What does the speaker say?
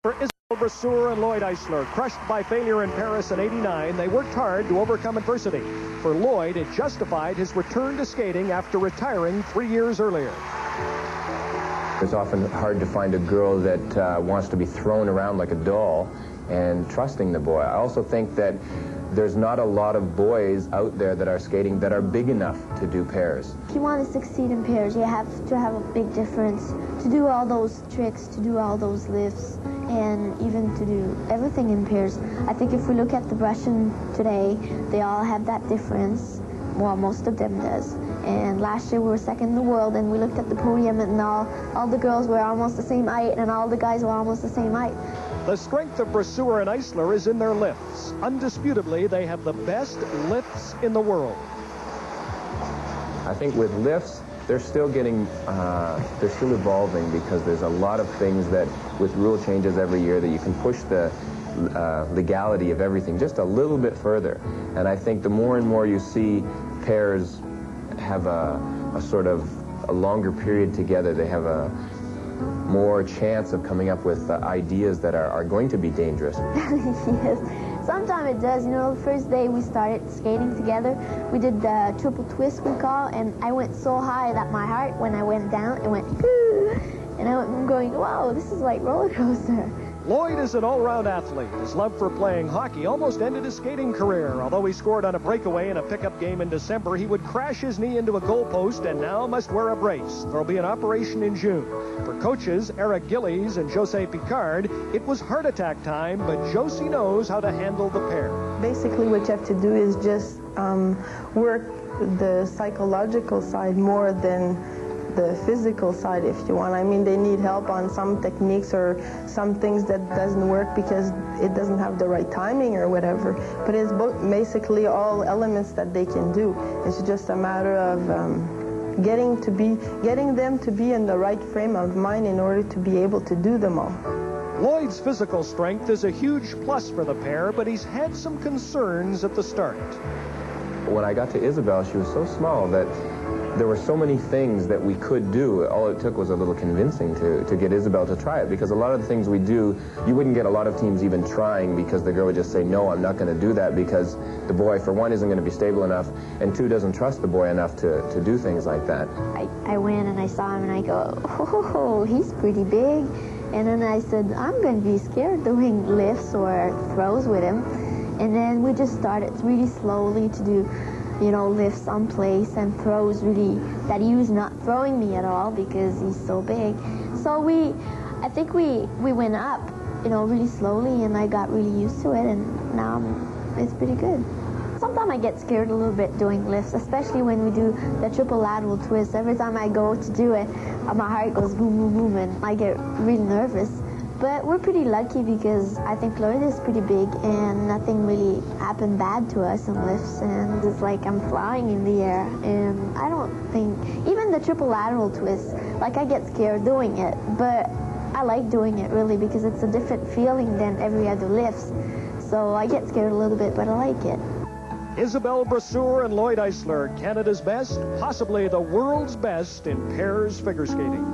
For Isabelle Brasseur-Lloyd Eisler, crushed by failure in Paris in '89, they worked hard to overcome adversity. For Lloyd, it justified his return to skating after retiring 3 years earlier. It's often hard to find a girl that wants to be thrown around like a doll and trusting the boy. I also think that there's not a lot of boys out there that are skating that are big enough to do pairs. If you want to succeed in pairs, you have to have a big difference. To do all those tricks, to do all those lifts, and even to do everything in pairs. I think if we look at the Russian today, they all have that difference. Well, most of them does. And last year we were second in the world, and we looked at the podium, and all the girls were almost the same height, and all the guys were almost the same height. The strength of Brasseur and Eisler is in their lifts. Undisputably, they have the best lifts in the world. I think with lifts, they're still evolving, because there's a lot of things that, with rule changes every year, that you can push the legality of everything just a little bit further. And I think the more and more you see pairs have a sort of a longer period together, they have a more chance of coming up with ideas that are going to be dangerous. Yes, sometimes it does. You know, the first day we started skating together, we did the triple twist, we call, and I went so high that my heart, when I went down, it went, and I'm going, wow, this is like roller coaster. Lloyd is an all-round athlete. His love for playing hockey almost ended his skating career. Although he scored on a breakaway in a pickup game in December, he would crash his knee into a goalpost and now must wear a brace. There'll be an operation in June. For coaches Eric Gillies and Jose Picard, it was heart attack time, but Josie knows how to handle the pair. Basically, what you have to do is just work the psychological side more than the physical side, if you want. I mean, they need help on some techniques or some things that doesn't work because it doesn't have the right timing or whatever. But it's basically all elements that they can do. It's just a matter of getting them to be in the right frame of mind in order to be able to do them all. Lloyd's physical strength is a huge plus for the pair, but he's had some concerns at the start. When I got to Isabelle, she was so small that there were so many things that we could do. All it took was a little convincing to get Isabelle to try it, because a lot of the things we do, you wouldn't get a lot of teams even trying, because the girl would just say, no, I'm not going to do that, because the boy, for one, isn't going to be stable enough, and two, doesn't trust the boy enough to do things like that. I went and I saw him and I go, oh, he's pretty big. And then I said, I'm going to be scared doing lifts or throws with him. And then we just started really slowly to do, you know, lifts on place and throws really that he was not throwing me at all because he's so big. So I think we went up, you know, really slowly, and I got really used to it, and now it's pretty good. Sometimes I get scared a little bit doing lifts, especially when we do the triple lateral twist. Every time I go to do it, my heart goes boom, boom, boom, and I get really nervous. But we're pretty lucky because I think Lloyd is pretty big and nothing really happened bad to us in lifts, and it's like I'm flying in the air, and I don't think, even the triple lateral twist, like I get scared doing it, but I like doing it really because it's a different feeling than every other lifts. So I get scared a little bit, but I like it. Isabelle Brasseur and Lloyd Eisler, Canada's best, possibly the world's best in pairs figure skating.